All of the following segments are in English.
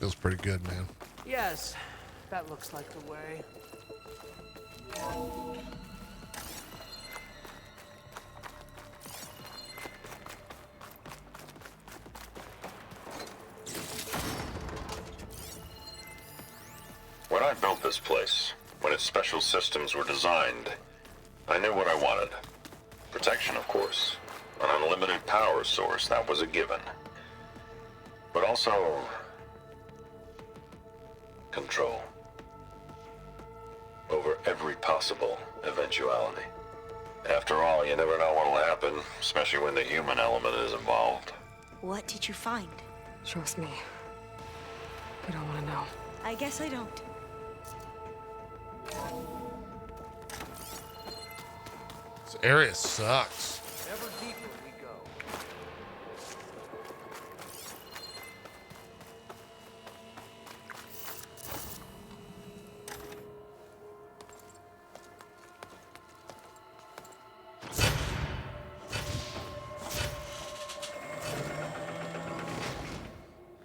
Feels pretty good, man. Yes, that looks like the way. When I built this place, when its special systems were designed, I knew what I wanted. Protection, of course. An unlimited power source, that was a given. But also... control. Over every possible eventuality. After all, you never know what'll happen, especially when the human element is involved. What did you find? Trust me. I don't want to know. I guess I don't. This area sucks. Ever deeper we go.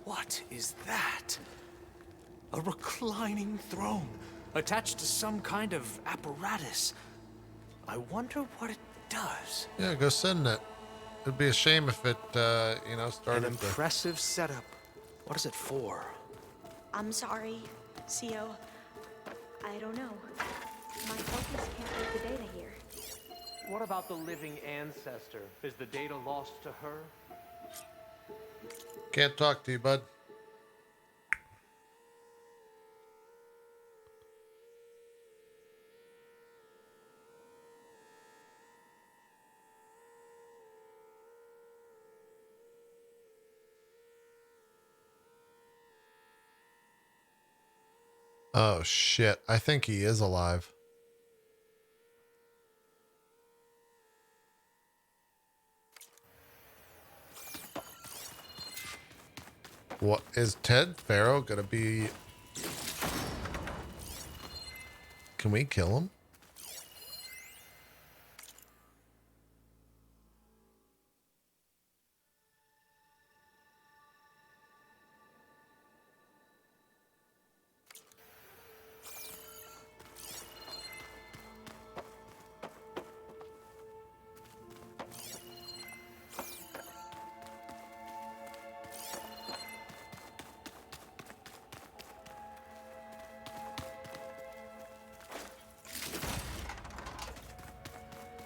What is that? A reclining throne, attached to some kind of apparatus. I wonder what it does. Yeah, go sit in it. It'd be a shame if it, started An impressive setup. What is it for? I'm sorry, CO. I don't know. My focus can't read the data here. What about the living ancestor? Is the data lost to her? Can't talk to you, bud. Oh shit, I think he is alive. What is Ted Farrow gonna be? Can we kill him?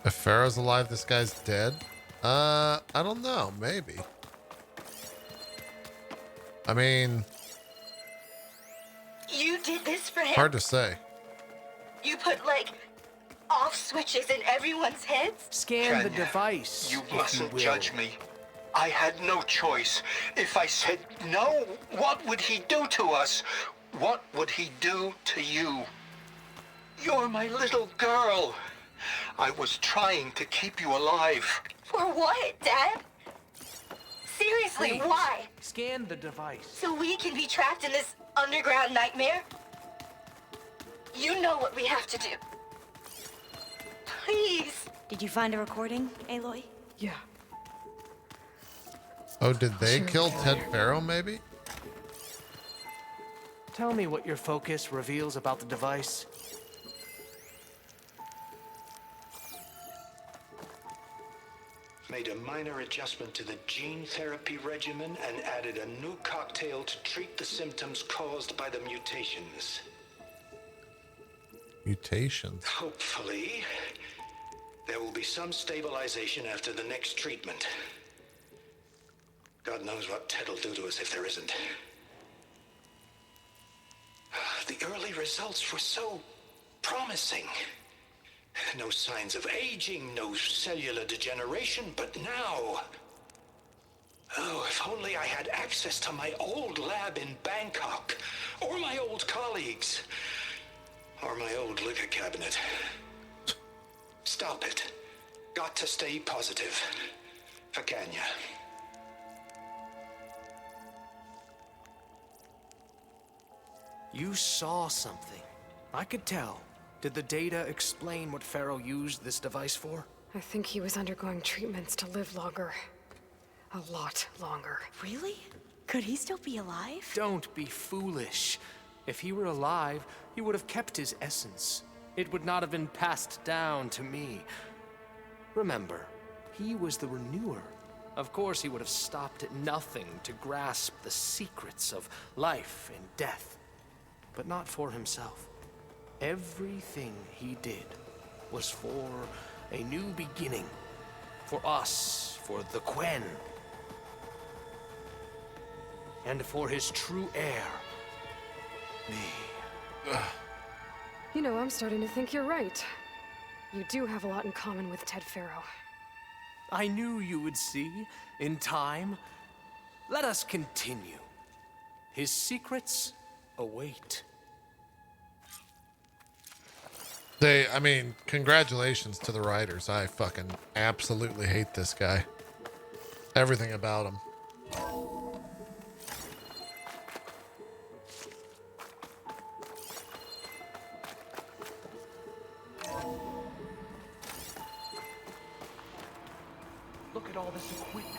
If Pharaoh's alive, this guy's dead? I don't know. Maybe. I mean... You did this for him? Hard to say. You put, like, off switches in everyone's heads? Scan the Kenya, device. You if mustn't will. judge me. I had no choice. If I said no, what would he do to us? What would he do to you? You're my little girl. I was trying to keep you alive. For what, Dad? Seriously, Please, why? Scan the device. So we can be trapped in this underground nightmare? You know what we have to do. Please. Did you find a recording, Aloy? Yeah. Oh, did they Sure. kill Ted Farrow, maybe? Tell me what your focus reveals about the device. Made a minor adjustment to the gene therapy regimen and added a new cocktail to treat the symptoms caused by the mutations. Mutations. Hopefully, there will be some stabilization after the next treatment. God knows what Ted will do to us if there isn't. The early results were so promising. No signs of aging, no cellular degeneration, but now... Oh, if only I had access to my old lab in Bangkok, or my old colleagues, or my old liquor cabinet. Stop it. Got to stay positive. For Kenya. You saw something. I could tell. Did the data explain what Pharaoh used this device for? I think he was undergoing treatments to live longer. A lot longer. Really? Could he still be alive? Don't be foolish. If he were alive, he would have kept his essence. It would not have been passed down to me. Remember, he was the renewer. Of course, he would have stopped at nothing to grasp the secrets of life and death, but not for himself. Everything he did was for a new beginning. For us, for the Quen. And for his true heir, me. You know, I'm starting to think you're right. You do have a lot in common with Ted Farrow. I knew you would see, in time. Let us continue. His secrets await. I mean, congratulations to the writers. I fucking absolutely hate this guy. Everything about him. Look at all this equipment.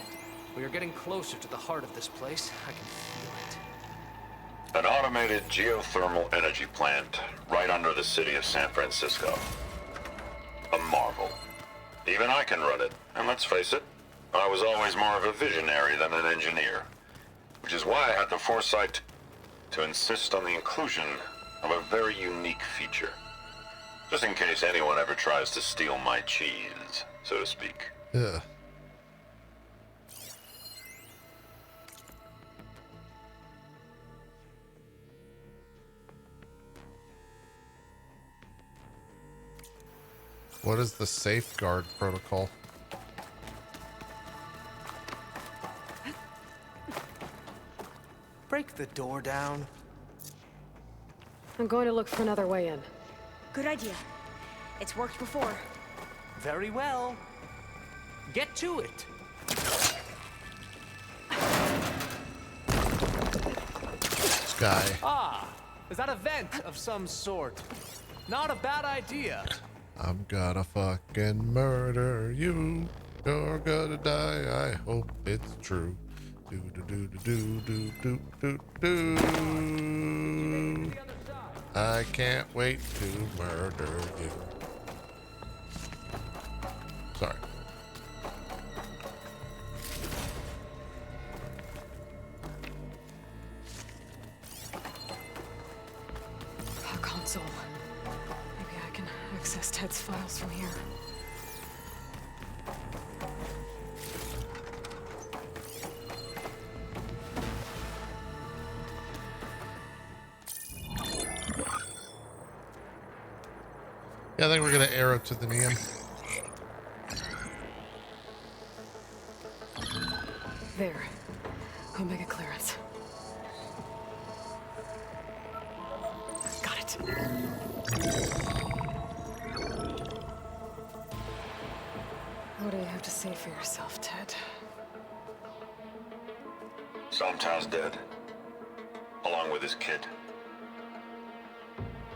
We are getting closer to the heart of this place. I can feel it. An automated geothermal energy plant right under the city of San Francisco. A marvel. Even I can run it, and let's face it, I was always more of a visionary than an engineer. Which is why I had the foresight to insist on the inclusion of a very unique feature. Just in case anyone ever tries to steal my cheese, so to speak. Yeah. What is the safeguard protocol? Break the door down. I'm going to look for another way in. Good idea. It's worked before. Very well. Get to it. This guy. Ah, is that a vent of some sort? Not a bad idea. I'm gonna fucking murder you. You're gonna die. I hope it's true. Do do do do do do do do. I can't wait to murder you. Sorry. A console. Maybe I can access Ted's files from here. Yeah, I think we're gonna arrow to the neon. There. Omega clearance. Got it. What do you have to say for yourself, Ted? Sometimes dead. Along with his kid.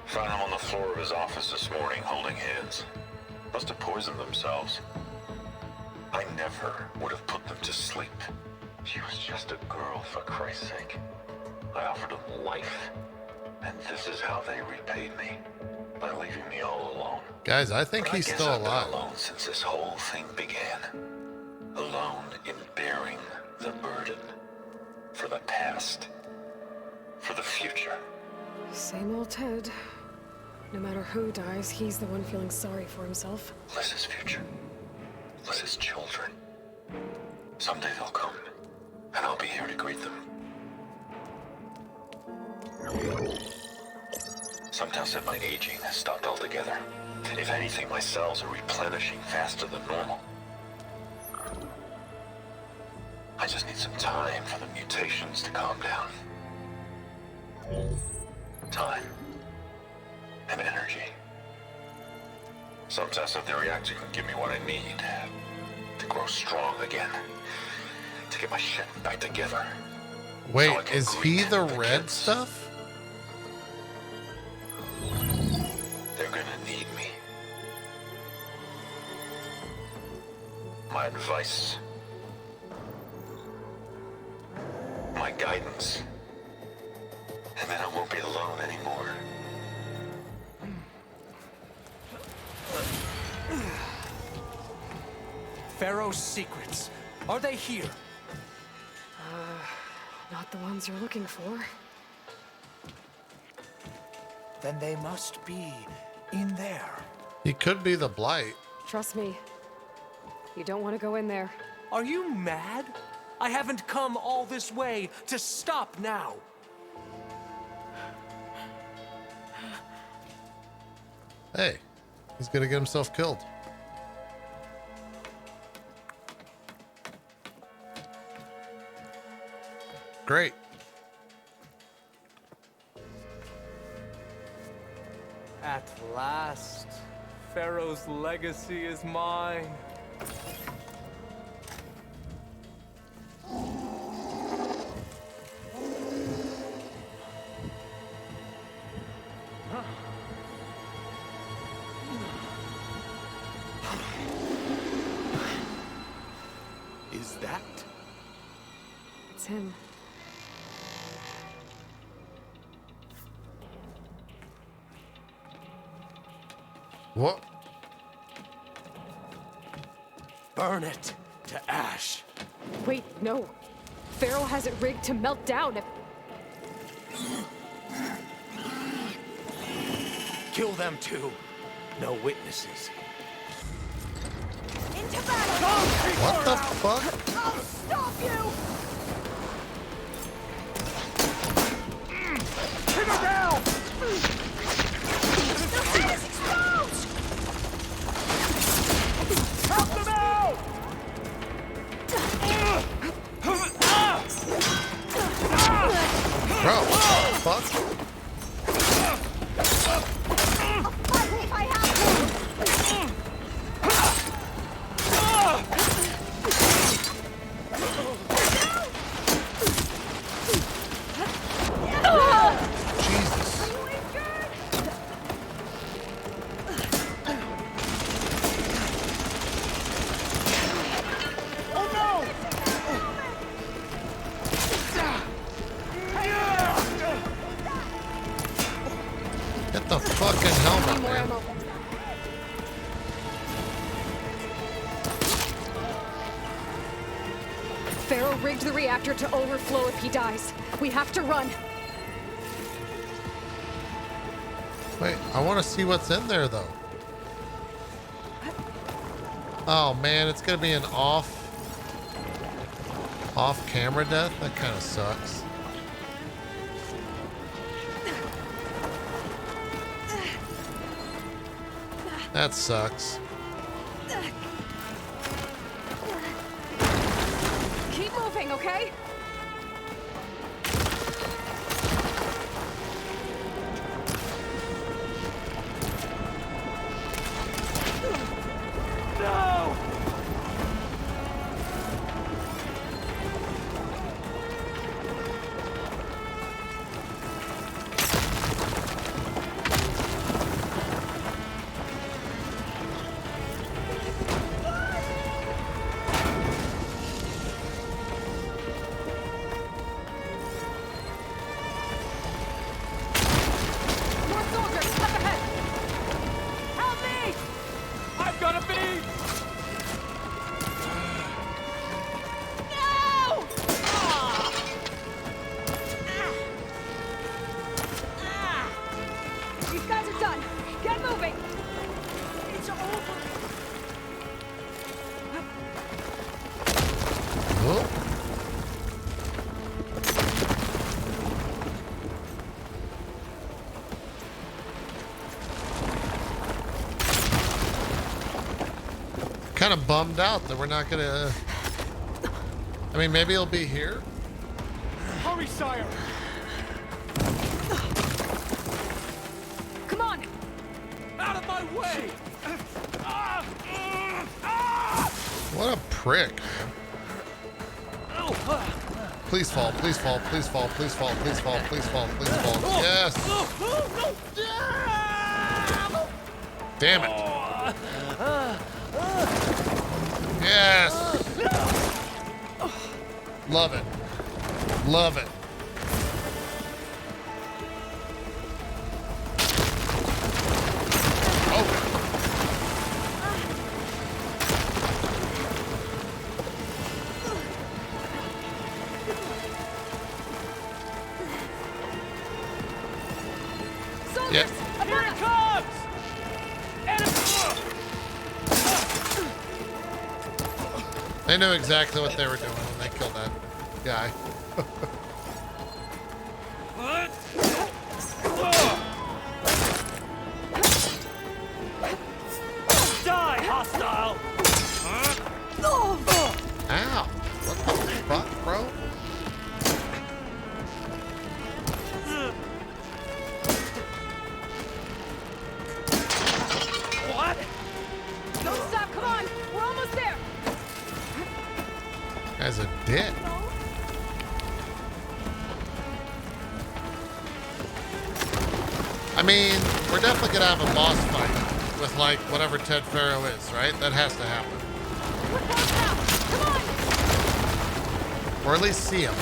Found them on the floor of his office this morning, holding hands. Must have poisoned themselves. I never would have put them to sleep. She was just a girl, for Christ's sake. I offered them life, and this is how they repaid me. By leaving me all alone. Guys, I think But he's I guess still I've been alive. alone since this whole thing began. Alone in bearing the burden. For the past. For the future. Same old Ted. No matter who dies, he's the one feeling sorry for himself. Liz's future. Liz's children. Someday they'll come, and I'll be here to greet them. Sometimes said my aging has stopped altogether. If anything, my cells are replenishing faster than normal. I just need some time for the mutations to calm down. Time. And energy. Some tests of the reactor can give me what I need to grow strong again. To get my shit back together. Wait, So I can is he greet the the red kids. stuff? They're gonna need me. My advice. My guidance. And then I won't be alone anymore. Pharaoh's secrets. Are they here? Not the ones you're looking for. Then they must be in there. He could be the Blight. Trust me. You don't want to go in there. Are you mad? I haven't come all this way to stop now. Hey, he's gonna get himself killed. Great. At last, Pharaoh's legacy is mine. Is that? It's him. What? Burn it to ash. Wait, no. Pharaoh has it rigged to melt down if... Kill them too. No witnesses. Into battle! What the fuck? I'll stop you! Take her down! Their head is exposed! Help them out! Bro, what the fuck? I'll fight if I have to! Jesus. Are you injured? Get the fucking helmet, More man. ammo. Pharaoh rigged the reactor to overflow if he dies. We have to run. Wait, I want to see what's in there, though. Oh, man, it's going to be an off-camera death? That kind of sucks. That sucks. Keep moving, okay? No! More soldiers, up ahead! Help me! I've got a bead! No! These guys are done. Get moving! It's over! Oh. Kind of bummed out that we're not gonna. I mean, maybe he'll be here. Hurry, sire! Come on! Out of my way! What a prick, man. Please fall, please fall, please fall, please fall, please fall, please fall, please fall. Yes! Damn it. Yes! Love it. Love it. Yep. Here it comes! They knew exactly what they were doing when they killed that guy. Die, hostile! Ow! What the fuck, bro? What? Don't stop, come on! We're almost there! Guy's a dick. I mean, we're definitely gonna have a boss fight with like whatever Ted Faro is, right? That has to happen. We're close now! Come on! Or at least see him.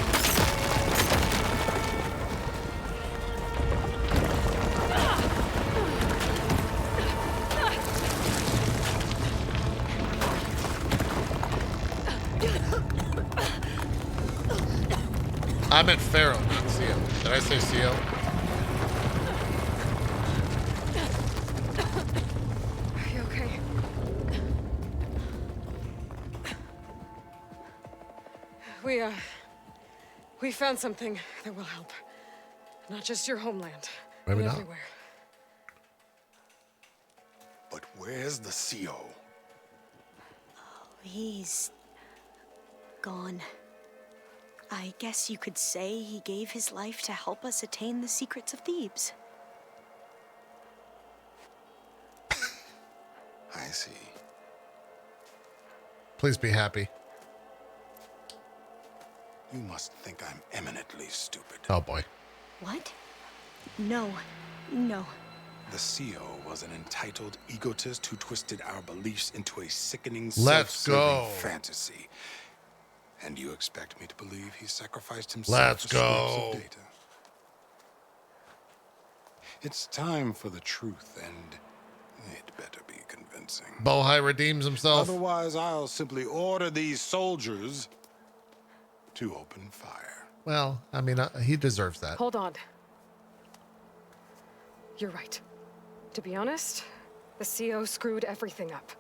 I meant Pharaoh, not CO. Did I say CO? Are you okay? We found something that will help. Not just your homeland, Maybe but not. everywhere. But where's the CO? He's gone. I guess you could say he gave his life to help us attain the secrets of Thebes. I see. Please be happy. You must think I'm eminently stupid. Oh boy. What? No. No. The CO was an entitled egotist who twisted our beliefs into a sickening, Let's self-serving go. fantasy. And you expect me to believe he sacrificed himself Let's for scraps go. of data? It's time for the truth, and it better be convincing. Bohai redeems himself. Otherwise, I'll simply order these soldiers to open fire. Well, I mean, he deserves that. Hold on. You're right. To be honest, the CO screwed everything up.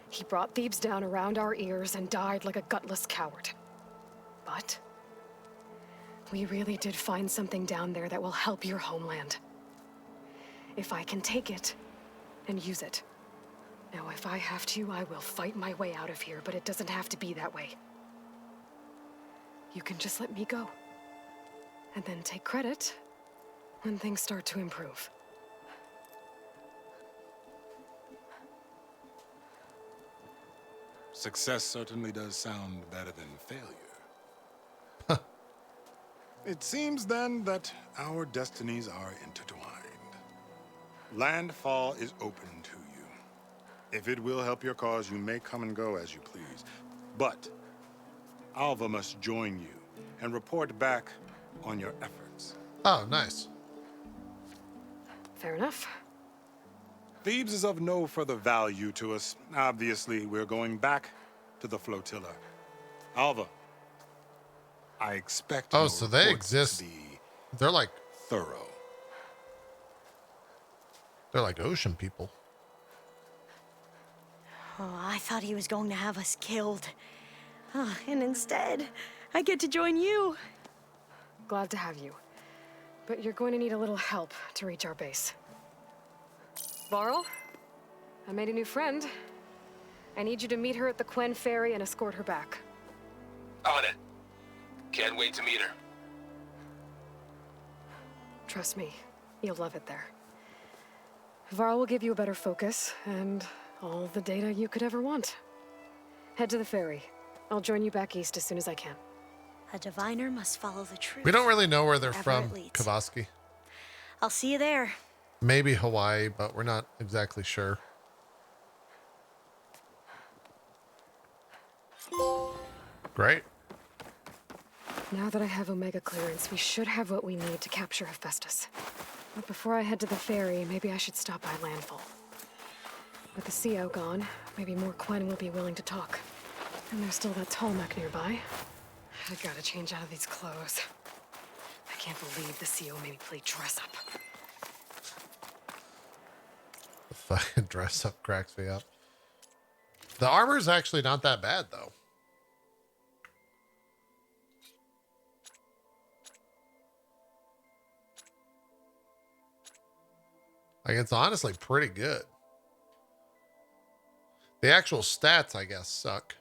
He brought Thebes down around our ears and died like a gutless coward. But we really did find something down there that will help your homeland. If I can take it and use it. Now, if I have to, I will fight my way out of here, but it doesn't have to be that way. You can just let me go. And then take credit when things start to improve. Success certainly does sound better than failure. It seems then that our destinies are intertwined. Landfall is open to you. If it will help your cause, you may come and go as you please. But Alva must join you and report back on your efforts. Oh, nice. Fair enough. Thebes is of no further value to us. Obviously, we're going back to the flotilla. Alva, I expect Oh, your so they reports exist. to be They're like thorough. ocean people. Oh, I thought he was going to have us killed. Oh, and instead, I get to join you. Glad to have you. But you're going to need a little help to reach our base. Varl, I made a new friend. I need you to meet her at the Quen Ferry and escort her back. On it. Can't wait to meet her. Trust me, you'll love it there. Varl will give you a better focus and all the data you could ever want. Head to the ferry. I'll join you back east as soon as I can. A diviner must follow the truth. We don't really know where they're Wherever from, it leads. Kavaski. I'll see you there. Maybe Hawaii, but we're not exactly sure. Great. Now that I have Omega clearance, we should have what we need to capture Hephaestus. But before I head to the ferry, maybe I should stop by Landfall. With the CO gone, maybe more Quen will be willing to talk. And there's still that tall mech nearby. I gotta change out of these clothes. I can't believe the CO made me play dress up. The fucking dress up cracks me up. The armor's actually not that bad, though. Like, it's honestly pretty good. The actual stats, I guess, suck.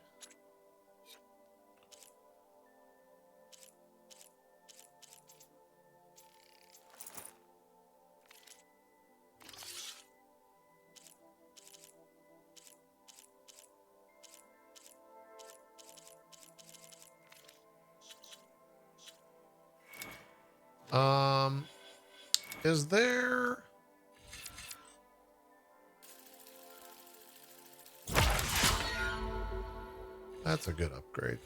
Is there... That's a good upgrade.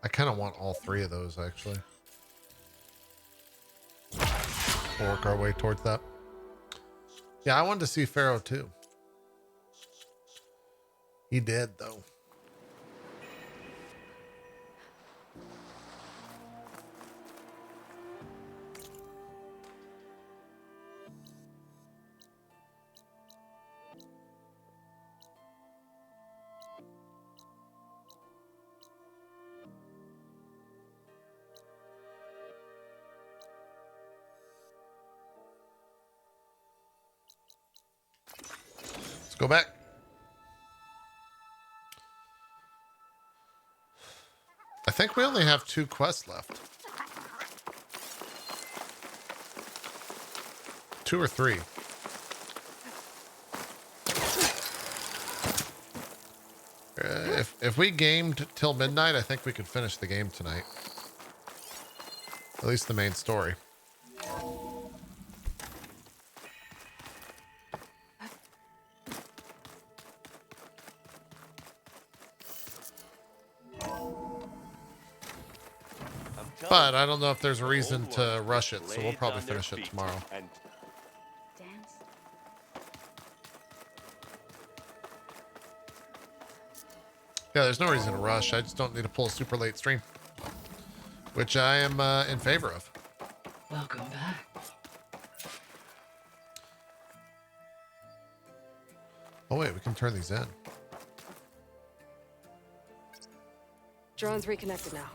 I kind of want all three of those, actually. We'll work our way towards that. Yeah, I wanted to see Pharaoh too. He did, though. Let's go back. I think we only have 2 quests left. 2 or 3. If we gamed till midnight, I think we could finish the game tonight. At least the main story. But I don't know if there's a reason to rush it, so we'll probably finish it tomorrow. Dance? Yeah, there's no reason to rush. I just don't need to pull a super late stream, which I am in favor of. Welcome back. Oh wait, we can turn these in. Drone's reconnected now.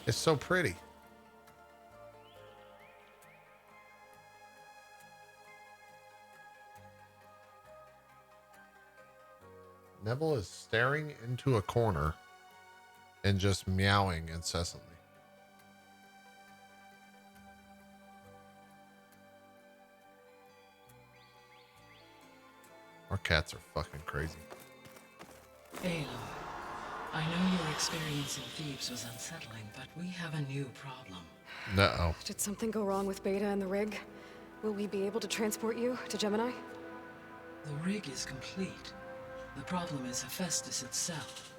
It's so pretty. Neville is staring into a corner and just meowing incessantly. Our cats are fucking crazy. Aloy, I know your experience in Thebes was unsettling, but we have a new problem. Uh-oh. Did something go wrong with Beta and the rig? Will we be able to transport you to Gemini? The rig is complete. The problem is Hephaestus itself.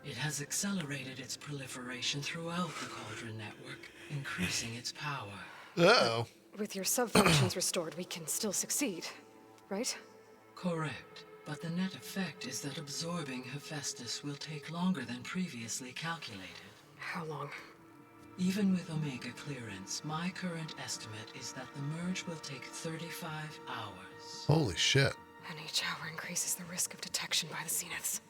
It has accelerated its proliferation throughout the Cauldron network, increasing its power. Uh-oh. With your sub-functions restored, we can still succeed, right? Correct. But the net effect is that absorbing Hephaestus will take longer than previously calculated. How long? Even with Omega clearance, my current estimate is that the merge will take 35 hours. Holy shit. And each hour increases the risk of detection by the Zeniths.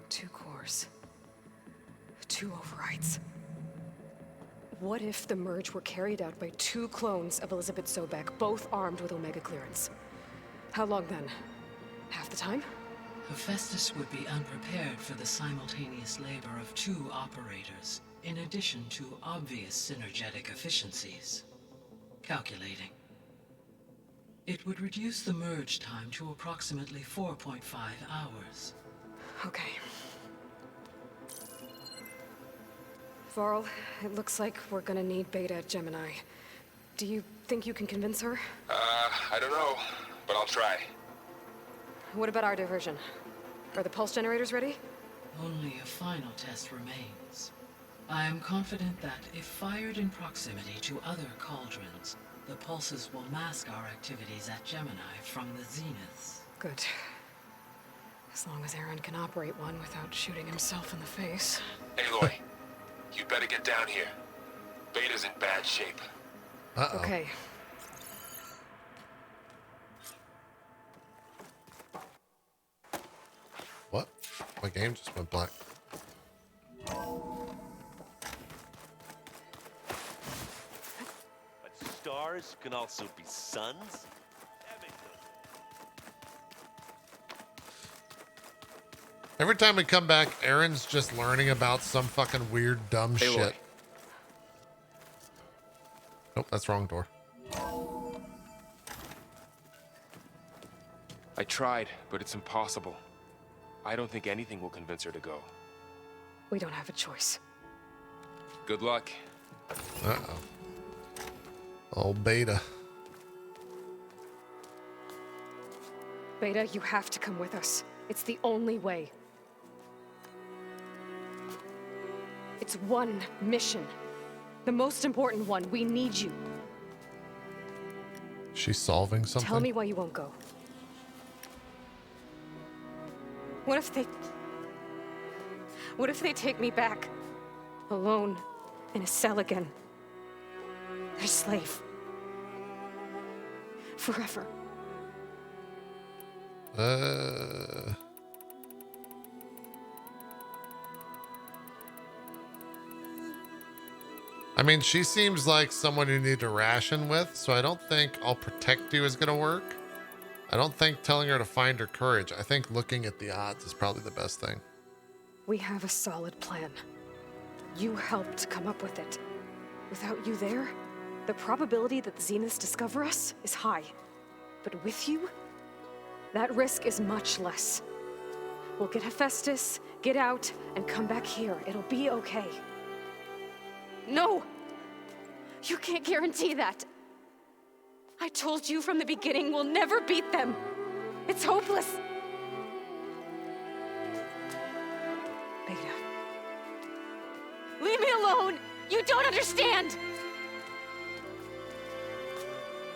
Two cores. 2 overrides. What if the merge were carried out by 2 clones of Elizabeth Sobek, both armed with Omega clearance? How long then? Half the time? Hephaestus would be unprepared for the simultaneous labor of 2 operators, in addition to obvious synergetic efficiencies. Calculating. It would reduce the merge time to approximately 4.5 hours. Okay. Varl, it looks like we're gonna need Beta at Gemini. Do you think you can convince her? I don't know, but I'll try. What about our diversion? Are the pulse generators ready? Only a final test remains. I am confident that if fired in proximity to other cauldrons, the pulses will mask our activities at Gemini from the zeniths. Good. As long as Aaron can operate one without shooting himself in the face. Aloy, you better get down here. Beta's in bad shape. Uh-oh. Okay. What? My game just went black. But stars can also be suns? Every time we come back, Aaron's just learning about some fucking weird, dumb shit. Nope, that's wrong door. I tried, but it's impossible. I don't think anything will convince her to go. We don't have a choice. Good luck. Uh-oh. Oh, Beta. Beta, you have to come with us. It's the only way. It's one mission. The most important one. We need you. She's solving something? Tell me why you won't go. What if they take me back? Alone. In a cell again. Their slave. Forever. I mean, she seems like someone you need to ration with, so I don't think I'll protect you is going to work. I don't think telling her to find her courage. I think looking at the odds is probably the best thing. We have a solid plan. You helped come up with it. Without you there, the probability that the Zeniths discover us is high. But with you, that risk is much less. We'll get Hephaestus, get out, and come back here. It'll be okay. No! You can't guarantee that. I told you from the beginning we'll never beat them. It's hopeless. Beta. Leave me alone! You don't understand!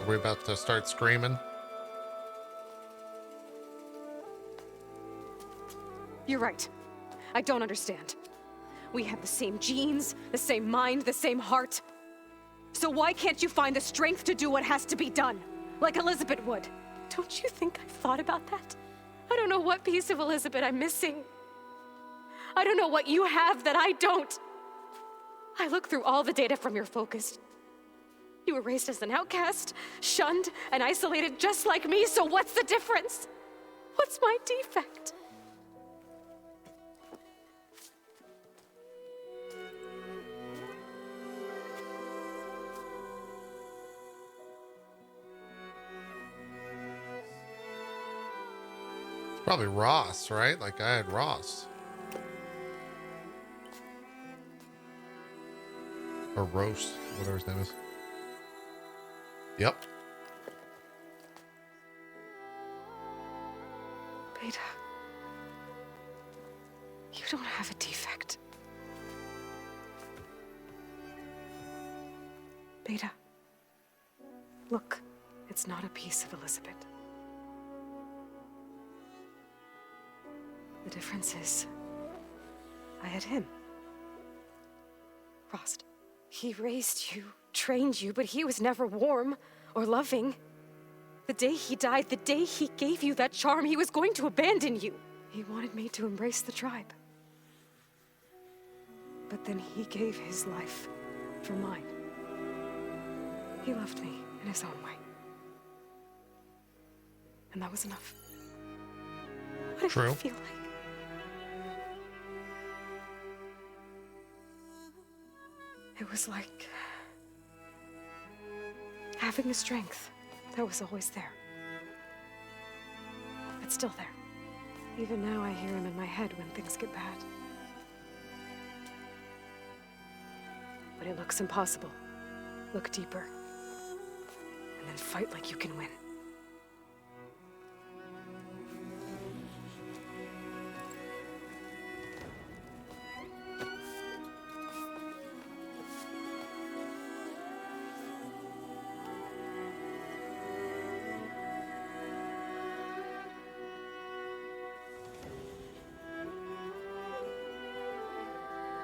Are we about to start screaming? You're right. I don't understand. We have the same genes, the same mind, the same heart. So why can't you find the strength to do what has to be done? Like Elizabeth would. Don't you think I've thought about that? I don't know what piece of Elizabeth I'm missing. I don't know what you have that I don't. I look through all the data from your focus. You were raised as an outcast, shunned, and isolated just like me, so what's the difference? What's my defect? Probably Ross, right? Like I had Ross. Or Roast, whatever his name is. Yep. Beta. You don't have a defect. Beta. Look, it's not a piece of Elizabeth. The difference is, I had him. Frost. He raised you, trained you, but he was never warm or loving. The day he died, the day he gave you that charm, he was going to abandon you. He wanted me to embrace the tribe. But then he gave his life for mine. He loved me in his own way. And that was enough. What did True. it feel like? It was like having a strength that was always there. It's still there. Even now I hear him in my head when things get bad. But it looks impossible. Look deeper. And then fight like you can win.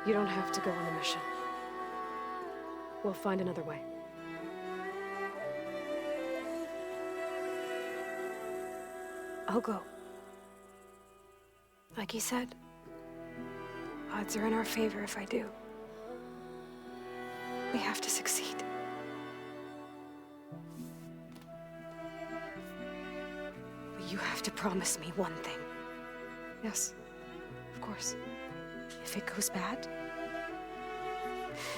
You don't have to go on the mission. We'll find another way. I'll go. Like he said, odds are in our favor if I do. We have to succeed. But you have to promise me one thing. Yes, of course. If it goes bad,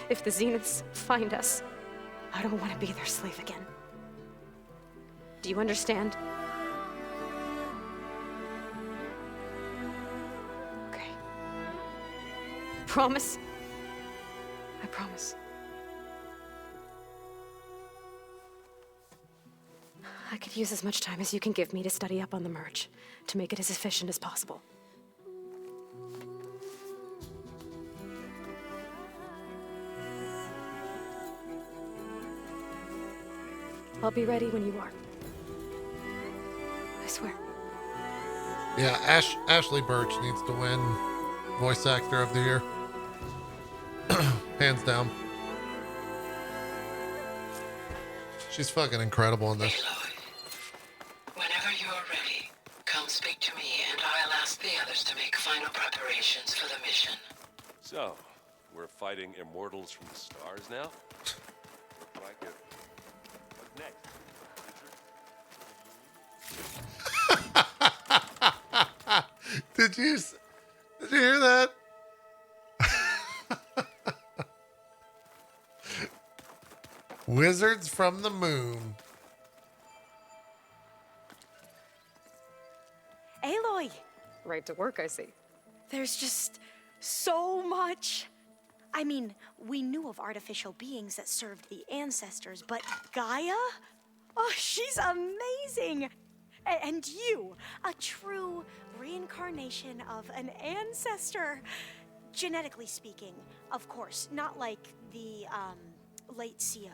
if the Zeniths find us, I don't want to be their slave again. Do you understand? Okay. Promise? I promise. I could use as much time as you can give me to study up on the merge, to make it as efficient as possible. I'll be ready when you are. I swear. Yeah, Ashley Birch needs to win Voice Actor of the Year. Hands down. She's fucking incredible in this. Aloy, whenever you're ready, come speak to me and I'll ask the others to make final preparations for the mission. So, we're fighting immortals from the stars now? Looks like it. What's next? Did you hear that? Wizards from the moon. Aloy! Right to work, I see. There's just so much. I mean, we knew of artificial beings that served the ancestors, but Gaia? Oh, she's amazing! And you, a true reincarnation of an ancestor. Genetically speaking, of course, not like the, late CO.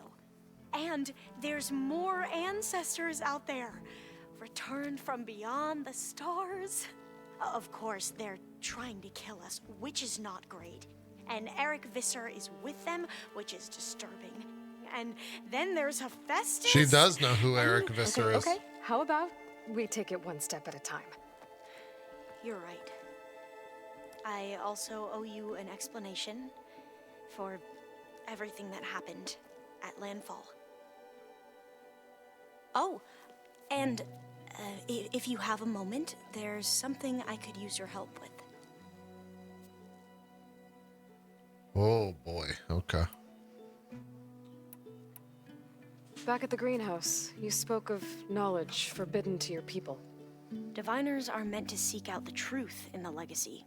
And there's more ancestors out there, returned from beyond the stars. Of course, they're trying to kill us, which is not great. And Eric Visser is with them, which is disturbing. And then there's Hephaestus. She does know who Eric Visser is. Okay, how about we take it one step at a time? You're right. I also owe you an explanation for everything that happened at Landfall. Oh, and if you have a moment, there's something I could use your help with. Oh boy, okay. Back at the greenhouse, you spoke of knowledge forbidden to your people. Diviners are meant to seek out the truth in the legacy,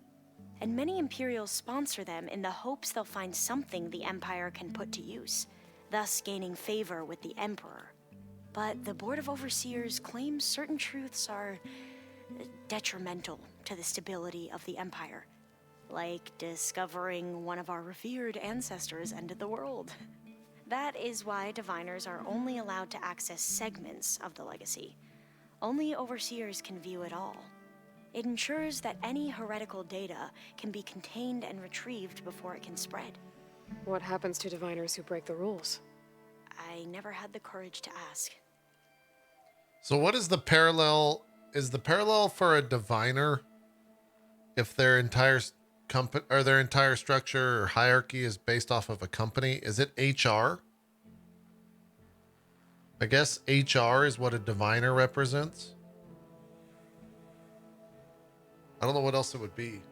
and many Imperials sponsor them in the hopes they'll find something the Empire can put to use, thus gaining favor with the Emperor. But the Board of Overseers claims certain truths are detrimental to the stability of the Empire, like discovering one of our revered ancestors ended the world. That is why Diviners are only allowed to access segments of the legacy. Only Overseers can view it all. It ensures that any heretical data can be contained and retrieved before it can spread. What happens to Diviners who break the rules? I never had the courage to ask. So what is the parallel? Is the parallel for a diviner if their entire company or their entire structure or hierarchy is based off of a company? Is it HR? I guess HR is what a diviner represents. I don't know what else it would be.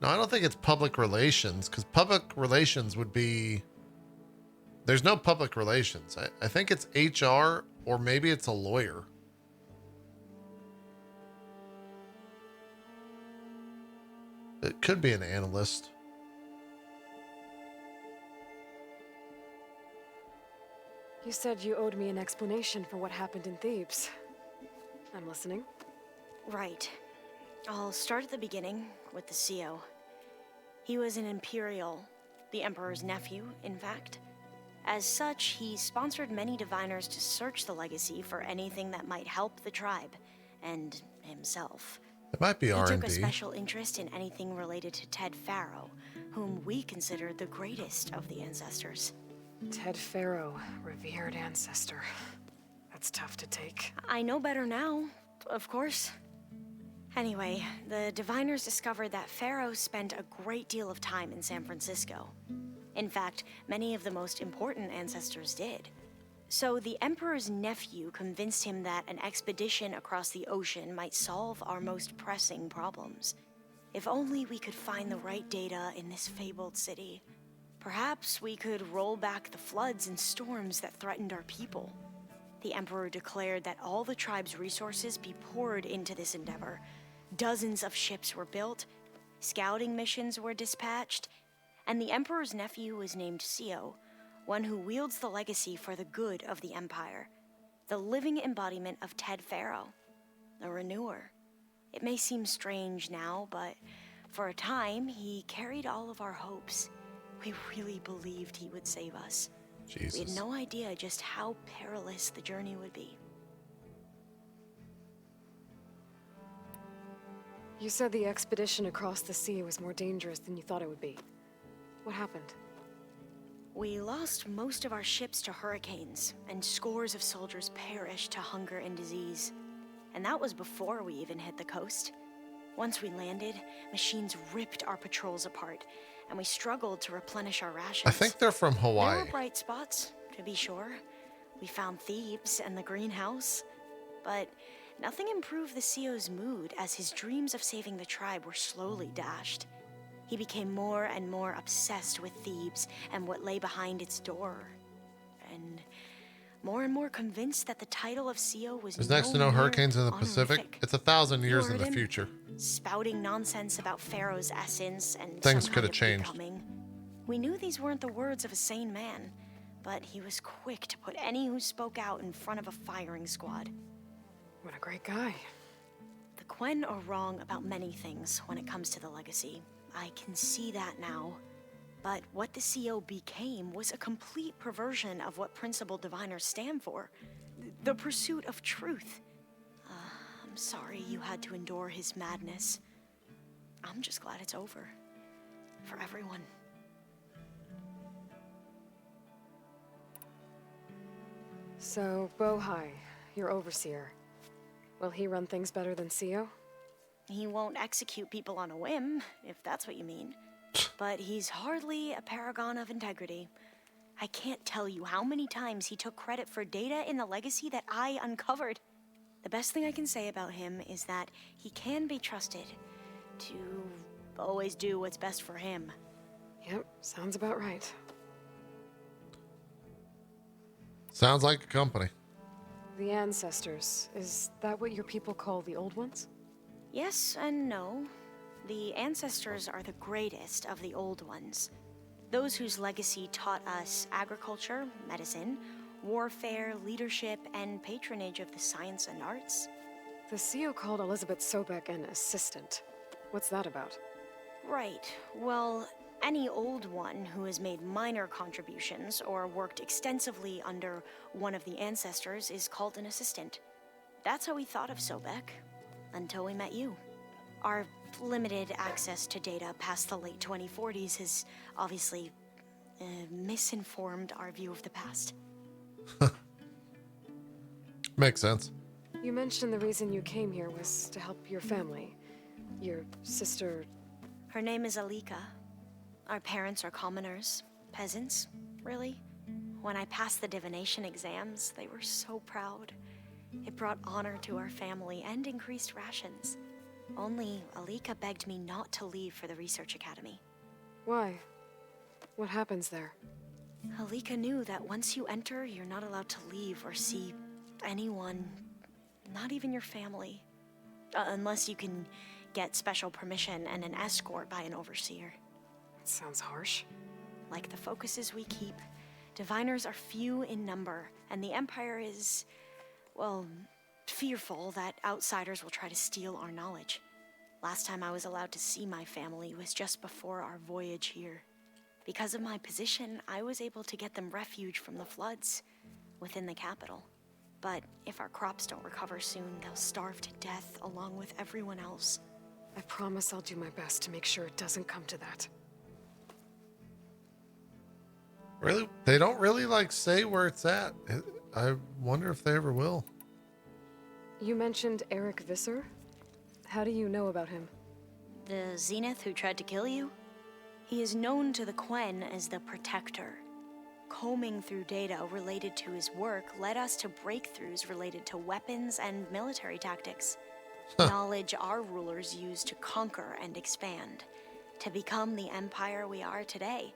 No, I don't think it's public relations, because public relations would be... There's no public relations. I think it's HR, or maybe it's a lawyer. It could be an analyst. You said you owed me an explanation for what happened in Thebes. I'm listening. Right. I'll start at the beginning with the CO. He was an Imperial, the Emperor's nephew, in fact. As such, he sponsored many diviners to search the legacy for anything that might help the tribe, and himself. It might be R&D. He took a special interest in anything related to Ted Faro, whom we consider the greatest of the ancestors. Ted Faro, revered ancestor. That's tough to take. I know better now, of course. Anyway, the diviners discovered that Faro spent a great deal of time in San Francisco. In fact, many of the most important ancestors did. So the Emperor's nephew convinced him that an expedition across the ocean might solve our most pressing problems. If only we could find the right data in this fabled city, perhaps we could roll back the floods and storms that threatened our people. The Emperor declared that all the tribe's resources be poured into this endeavor. Dozens of ships were built, scouting missions were dispatched, and the Emperor's nephew was named CO, one who wields the legacy for the good of the Empire, the living embodiment of Ted Faro, the Renewer. It may seem strange now, but for a time, he carried all of our hopes. We really believed he would save us. Jesus. We had no idea just how perilous the journey would be. You said the expedition across the sea was more dangerous than you thought it would be. What happened? We lost most of our ships to hurricanes, and scores of soldiers perished to hunger and disease. And that was before we even hit the coast. Once we landed, machines ripped our patrols apart, and we struggled to replenish our rations. I think they're from Hawaii. There were bright spots, to be sure. We found Thebes and the greenhouse, but nothing improved the CO's mood as his dreams of saving the tribe were slowly dashed. He became more and more obsessed with Thebes and what lay behind its door, and more convinced that the title of CO was There's next to no hurricanes in the honorific. Pacific. It's 1,000 years in Lured the him, future. spouting nonsense about Pharaoh's essence and Things somehow could have changed. becoming. We knew these weren't the words of a sane man, but he was quick to put any who spoke out in front of a firing squad. What a great guy. The Quen are wrong about many things when it comes to the legacy. I can see that now. But what the CO became was a complete perversion of what principled diviners stand for. The pursuit of truth. I'm sorry you had to endure his madness. I'm just glad it's over. For everyone. So, Bohai, your overseer. Will he run things better than CO? He won't execute people on a whim, if that's what you mean. But he's hardly a paragon of integrity. I can't tell you how many times he took credit for data in the legacy that I uncovered. The best thing I can say about him is that he can be trusted to always do what's best for him. Yep, sounds about right. Sounds like a company. The ancestors, is that what your people call the old ones? Yes and no. The ancestors are the greatest of the old ones. Those whose legacy taught us agriculture, medicine, warfare, leadership, and patronage of the science and arts. The CO called Elizabeth Sobek an assistant. What's that about? Right. Well, any old one who has made minor contributions or worked extensively under one of the ancestors is called an assistant. That's how we thought of Sobek, until we met you. Our limited access to data past the late 2040s has obviously misinformed our view of the past. Makes sense. You mentioned the reason you came here was to help your family. Your sister... Her name is Alika. Our parents are commoners. Peasants, really. When I passed the divination exams, they were so proud. It brought honor to our family and increased rations. Only Alika begged me not to leave for the research academy. Why? What happens there? Alika knew that once you enter, you're not allowed to leave or see anyone, not even your family. Unless you can get special permission and an escort by an overseer. That sounds harsh. Like the focuses we keep, diviners are few in number, and the Empire is, well, fearful that outsiders will try to steal our knowledge. Last time I was allowed to see my family was just before our voyage here. Because of my position, I was able to get them refuge from the floods within the capital. But if our crops don't recover soon, they'll starve to death along with everyone else. I promise I'll do my best to make sure it doesn't come to that. Really? They don't really, like, say where it's at. I wonder if they ever will. You mentioned Eric Visser? How do you know about him? The Zenith who tried to kill you? He is known to the Quen as the Protector. Combing through data related to his work led us to breakthroughs related to weapons and military tactics. Knowledge our rulers used to conquer and expand, to become the empire we are today.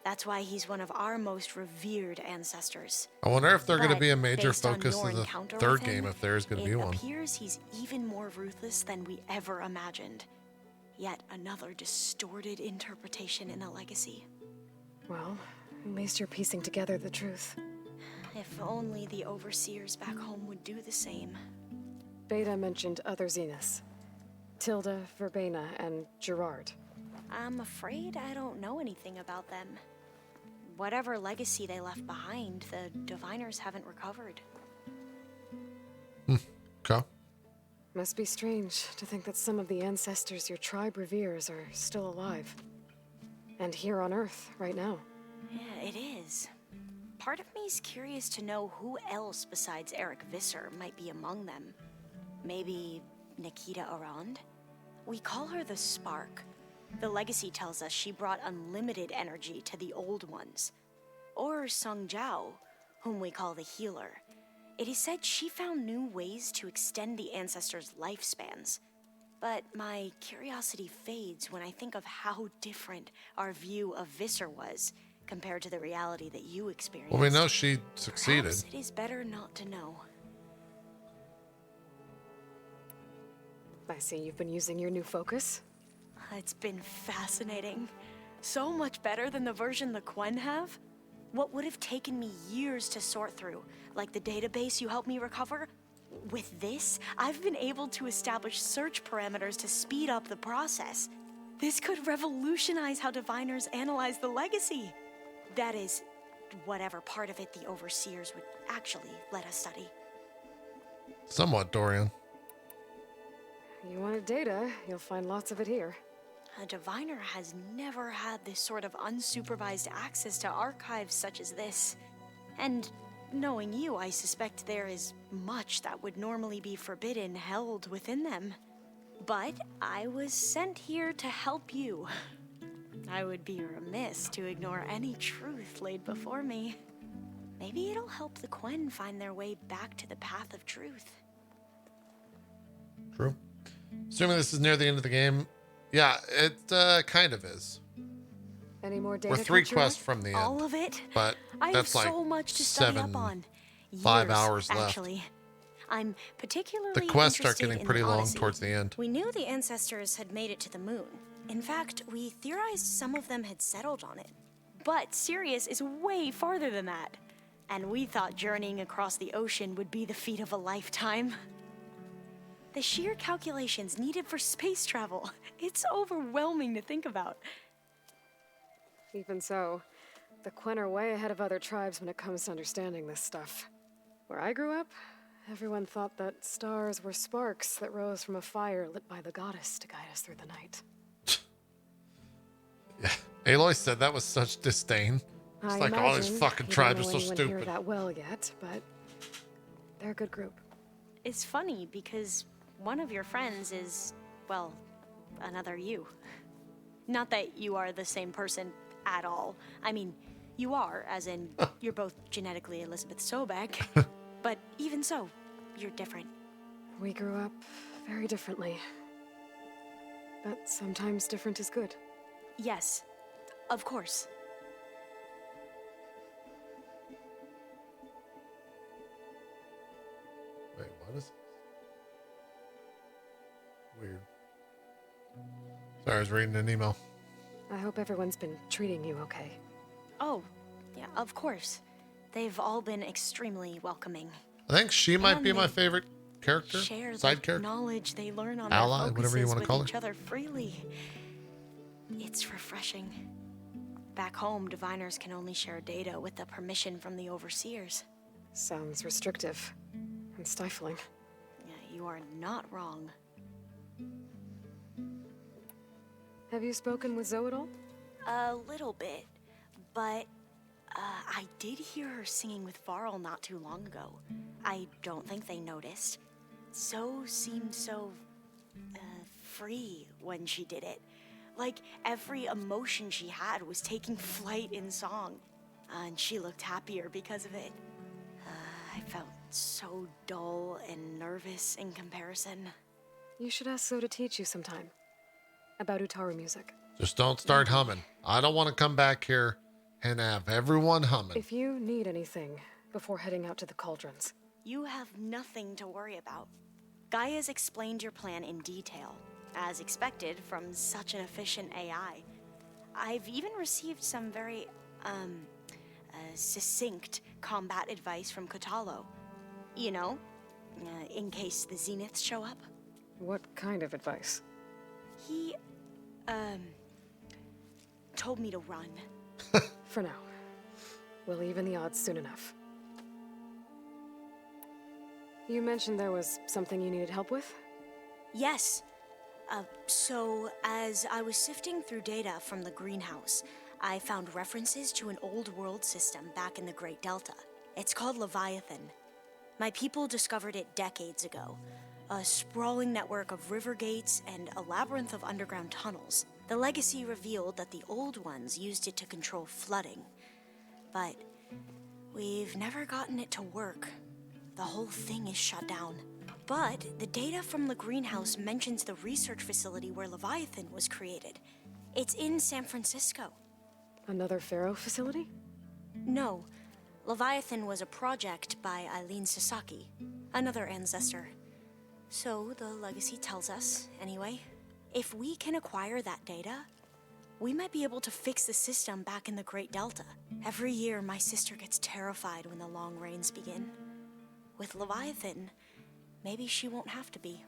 That's why he's one of our most revered ancestors. I wonder if they're going to be a major based on focus your of the encounter third with him, game, if there is going to be one. It appears he's even more ruthless than we ever imagined. Yet another distorted interpretation in the legacy. Well, at least you're piecing together the truth. If only the overseers back home would do the same. Beta mentioned other Zeniths. Tilda, Verbena, and Gerard. I'm afraid I don't know anything about them. Whatever legacy they left behind, the diviners haven't recovered. Okay. Must be strange to think that some of the ancestors your tribe reveres are still alive. And here on Earth, right now. Yeah, it is. Part of me's curious to know who else besides Eric Visser might be among them. Maybe Nikita Arand? We call her the Spark. The legacy tells us she brought unlimited energy to the old ones. Or Sung Jiao, whom we call the Healer. It is said she found new ways to extend the ancestors' lifespans. But my curiosity fades when I think of how different our view of Visser was compared to the reality that you experienced. Well, we know she succeeded. Perhaps it is better not to know. I see you've been using your new focus. It's been fascinating. So much better than the version the Quen have. What would have taken me years to sort through, like the database you helped me recover, with this, I've been able to establish search parameters to speed up the process. This could revolutionize how diviners analyze the legacy. That is, whatever part of it the overseers would actually let us study. Somewhat, Dorian. You wanted data, you'll find lots of it here. A diviner has never had this sort of unsupervised access to archives such as this. And knowing you, I suspect there is much that would normally be forbidden held within them. But I was sent here to help you. I would be remiss to ignore any truth laid before me. Maybe it'll help the Quen find their way back to the path of truth. True. Assuming this is near the end of the game. Yeah, it kind of is. Any more data? We're 3 quests from the end. All of it? But I that's have like so much to study 7, up on. 5 Years, hours left. actually. I'm particularly The quests start interested getting in pretty the long Odyssey. towards the end. We knew the ancestors had made it to the moon. In fact, we theorized some of them had settled on it. But Sirius is way farther than that. And we thought journeying across the ocean would be the feat of a lifetime. The sheer calculations needed for space travel, it's overwhelming to think about. Even so, the Quen are way ahead of other tribes when it comes to understanding this stuff. Where I grew up, everyone thought that stars were sparks that rose from a fire lit by the goddess to guide us through the night. Yeah, Aloy said that with such disdain. It's like all these fucking tribes are so Hear stupid. that well yet, but they're a good group. It's funny because one of your friends is, well, another you. Not that you are the same person at all. I mean, you are, as in, you're both genetically Elizabeth Sobek, but even so, you're different. We grew up very differently. But sometimes different is good. Yes, of course. Wait, what is this? Weird. Sorry, I was reading an email. I hope everyone's been treating you okay. Oh, yeah, of course. They've all been extremely welcoming. I think she might And be my they favorite character. Share Side the character. knowledge they learn on Ally, their whatever you focuses wanna with call each her. other freely. It's refreshing. Back home, diviners can only share data with the permission from the overseers. Sounds restrictive and stifling. Yeah, you are not wrong. Have you spoken with Zoe at all? A little bit, but I did hear her singing with Varl not too long ago. I don't think they noticed. Zoe seemed so free when she did it. Like every emotion she had was taking flight in song. And she looked happier because of it. I felt so dull and nervous in comparison. You should ask Zoe to teach you sometime. About Utaru music. Just don't start humming. I don't want to come back here and have everyone humming. If you need anything before heading out to the cauldrons. You have nothing to worry about. Gaia's explained your plan in detail, as expected from such an efficient AI. I've even received some very, succinct combat advice from Kotalo. You know, in case the Zeniths show up. What kind of advice? He, told me to run. For now. We'll even the odds soon enough. You mentioned there was something you needed help with? Yes. So, as I was sifting through data from the greenhouse, I found references to an old world system back in the Great Delta. It's called Leviathan. My people discovered it decades ago. A sprawling network of river gates and a labyrinth of underground tunnels. The legacy revealed that the old ones used it to control flooding. But we've never gotten it to work. The whole thing is shut down. But the data from the greenhouse mentions the research facility where Leviathan was created. It's in San Francisco. Another Pharaoh facility? No. Leviathan was a project by Eileen Sasaki, another ancestor. So the legacy tells us, anyway. If we can acquire that data, we might be able to fix the system back in the Great Delta. Every year, my sister gets terrified when the long rains begin. With Leviathan, maybe she won't have to be.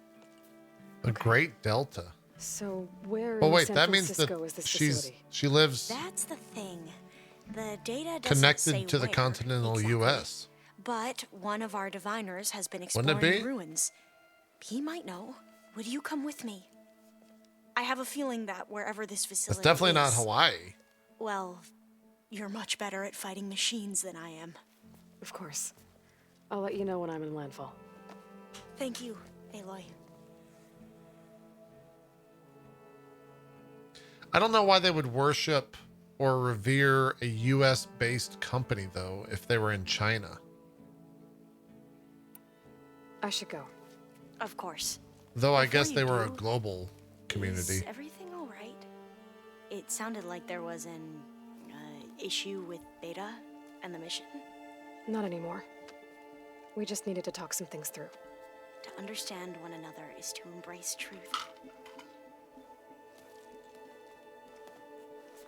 The Great Delta. So where Oh in wait, San that means Francisco that is this facility? she lives That's the thing. The data doesn't connected say to the where continental exactly. U.S. But one of our diviners has been Wouldn't it exploring be? ruins. He might know. Would you come with me? I have a feeling that wherever this facility It's definitely not is, Hawaii. well, you're much better at fighting machines than I am. Of course. I'll let you know when I'm in landfall. Thank you, Aloy. I don't know why they would worship or revere a U.S.-based company, though, if they were in China. I should go. Of course. Though I Before guess you they were a do, global community. Is everything all right? It sounded like there was an issue with Beta and the mission. Not anymore. We just needed to talk some things through. To understand one another is to embrace truth.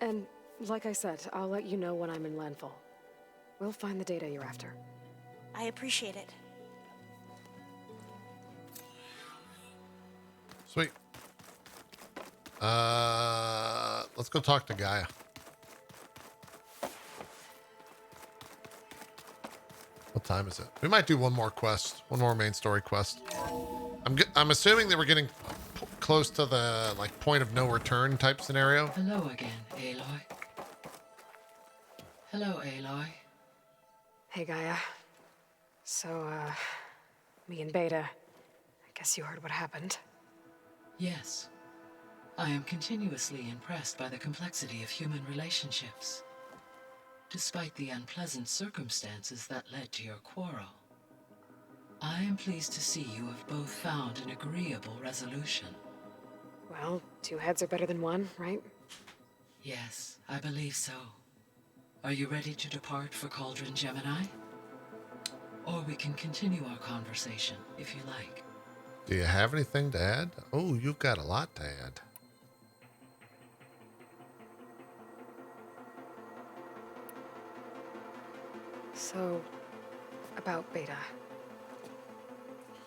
And like I said, I'll let you know when I'm in landfall. We'll find the data you're after. I appreciate it. Sweet. Let's go talk to Gaia. What time is it? We might do one more quest, one more main story quest. I'm assuming that we're getting close to the point of no return type scenario. Hello again, Aloy. Hello, Aloy. Hey, Gaia. So, me and Beta, I guess you heard what happened. Yes. I am continuously impressed by the complexity of human relationships. Despite the unpleasant circumstances that led to your quarrel, I am pleased to see you have both found an agreeable resolution. Well, 2 heads are better than 1, right? Yes, I believe so. Are you ready to depart for Cauldron Gemini? Or we can continue our conversation, if you like. Do you have anything to add? Oh, you've got a lot to add. So, about Beta.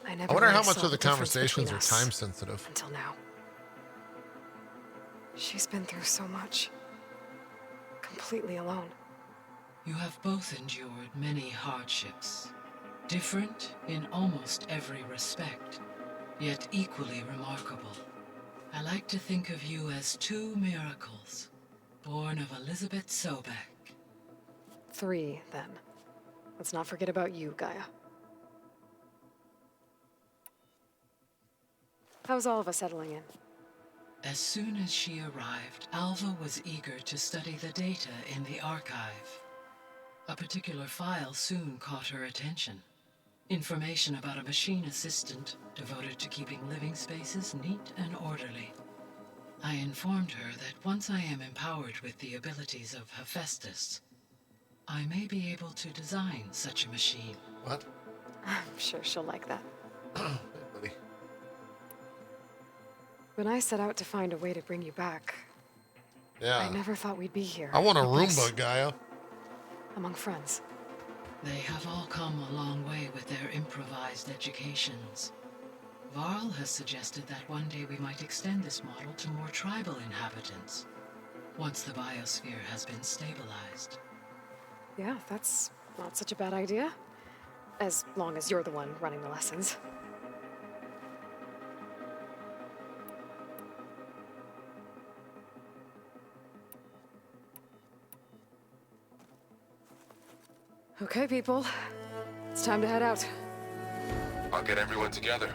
I I wonder how really much saw of the difference conversations between are us time sensitive. until now. She's been through so much. Completely alone. You have both endured many hardships, different in almost every respect, yet equally remarkable. I like to think of you as 2 miracles, born of Elizabeth Sobek. 3, then. Let's not forget about you, Gaia. How's all of us settling in? As soon as she arrived, Alva was eager to study the data in the archive. A particular file soon caught her attention. Information about a machine assistant devoted to keeping living spaces neat and orderly. I informed her that once I am empowered with the abilities of Hephaestus, I may be able to design such a machine. What? I'm sure she'll like that. Hey, buddy. When I set out to find a way to bring you back, Yeah. I never thought we'd be here. I want a like this, Roomba, Gaia. among friends. They have all come a long way with their improvised educations. Varl has suggested that one day we might extend this model to more tribal inhabitants, once the biosphere has been stabilized. Yeah, that's not such a bad idea. As long as you're the one running the lessons. Okay, people. It's time to head out. I'll get everyone together.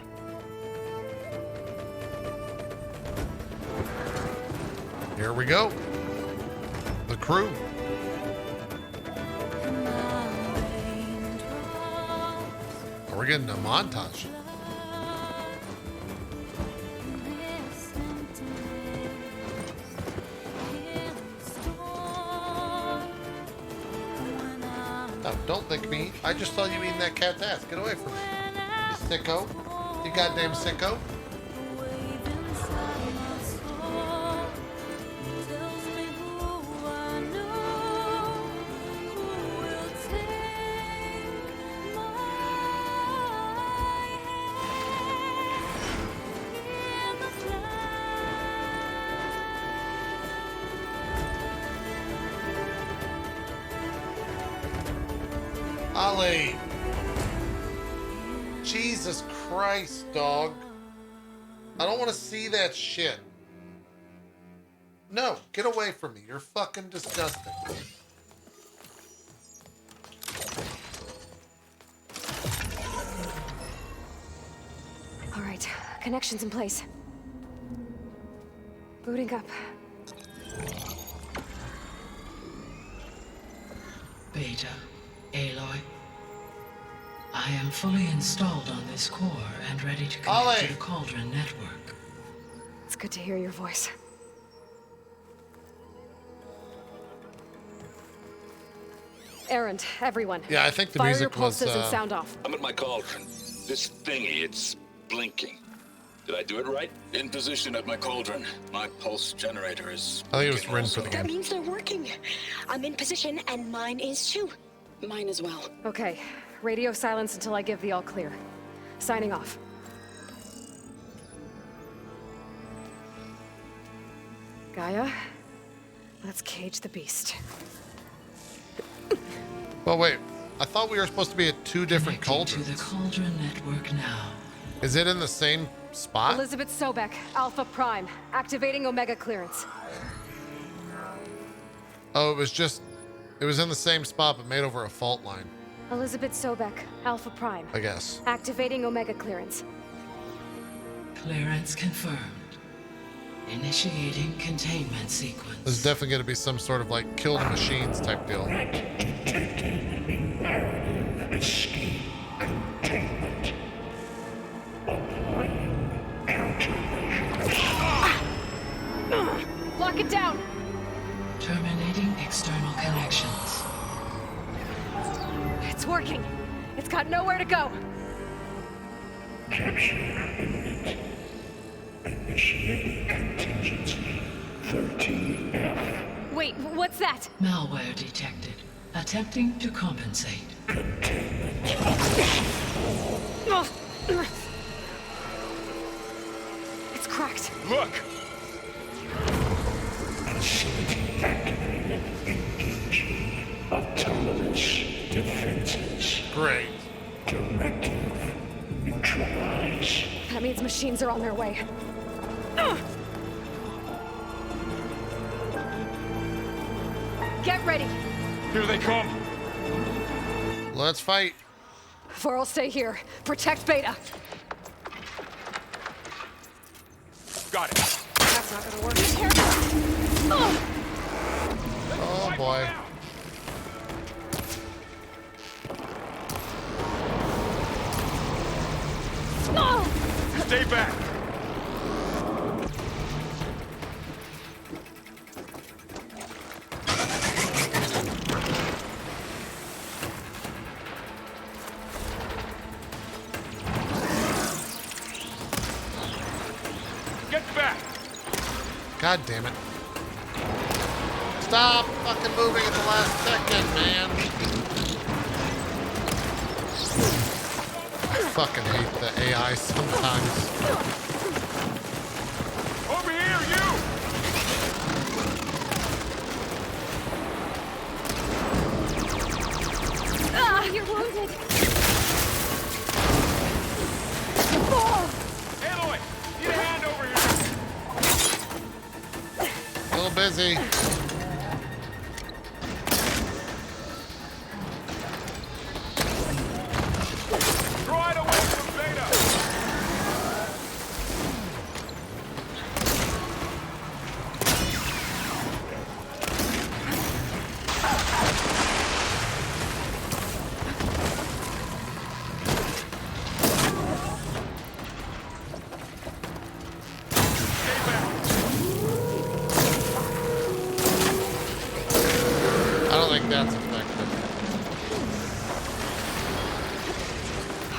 Here we go. The crew. Oh, we're getting a montage. No, don't lick me. I just saw you eating that cat's ass. Get away from me. You sicko. You goddamn sicko. Aloy. Jesus Christ, dog. I don't want to see that shit. No, get away from me. You're fucking disgusting. All right, connections in place. Booting up. Beta, Aloy, I am fully installed on this core and ready to connect to the Cauldron network. It's good to hear your voice. Errand, everyone. Yeah, I think the Fire music your pulses was, and sound off. I'm at my cauldron. This thingy, it's blinking. Did I do it right? In position at my cauldron. My pulse generator is... I think it was Rin for the That game. means they're working. I'm in position, and mine is too. Mine as well. Okay, radio silence until I give the all clear. Signing off. Gaia, let's cage the beast. Well, wait. I thought we were supposed to be at 2 different Connecting cauldrons. to the Cauldron network now. Is it in the same spot? Elizabeth Sobek, Alpha Prime, activating Omega clearance. Oh, it was in the same spot, but made over a fault line, Elizabeth Sobek, Alpha Prime, I guess. activating Omega clearance. Clearance confirmed. Initiating containment sequence. There's definitely going to be some sort of like kill the machines type deal. Lock it down! Terminating external connections. It's working. It's got nowhere to go. Initiating contingency 13F. Wait, what's that? Malware detected. Attempting to compensate. It's cracked. Look! Facility activated. Engaging autonomous defenses. Great. Directive. Neutralize. That means machines are on their way. Get ready. Here they come! Let's fight. Vor'll stay here. Protect Beta. Got it! That's not gonna work. Be careful. Oh boy. Stay back! Get back! God damn it. Stop fucking moving at the last second, man. I fucking hate the AI sometimes. Over here, you! You're wounded. Aloy! Need a hand over here! A little busy. Draw it away from Beta! I don't think that's effective.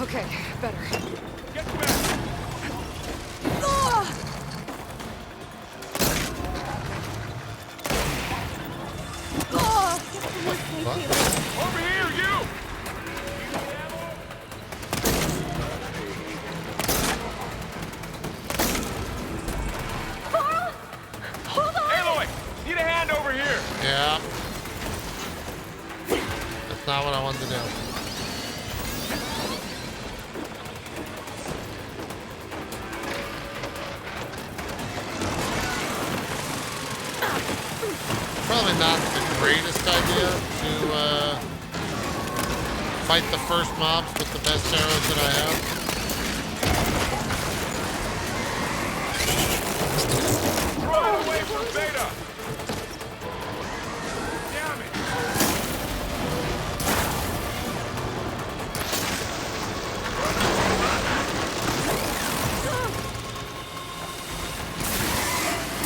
Okay, better. Get back! Over here, you! Aloy! Need a hand over here! Yeah. That's not what I wanted to do. Probably not the greatest idea to fight the first mobs with the best arrows that I have. Draw it away from Beta! Damn it!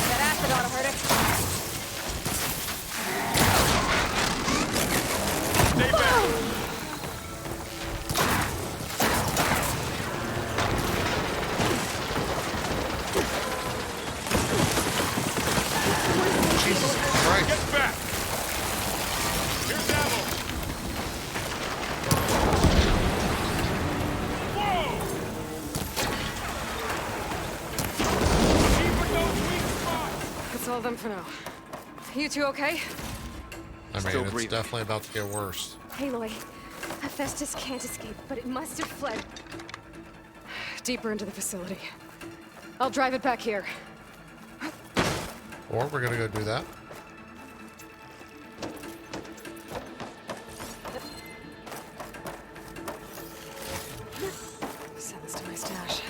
That acid ought to hurt it. Stay back! Jesus Christ. Get back! Here's ammo! Whoa! Keep with those weak spots! That's all of them for now. You two okay? I Still mean, it's breathing. definitely about to get worse. Aloy, Hephaestus can't escape, but it must have fled. Deeper into the facility. I'll drive it back here. Or we're gonna go do that. Send this to my stash.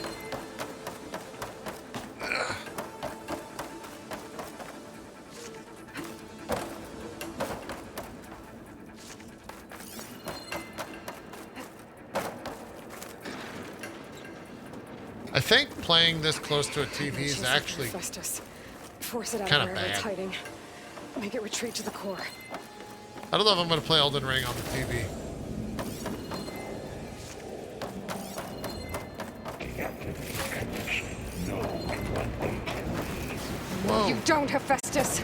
I think playing this close to a TV is actually Hephaestus. Force it out kinda of wherever it's bad. hiding. Make it retreat to the core. I don't know if I'm going to play Elden Ring on the TV. Whoa. You don't, Hephaestus!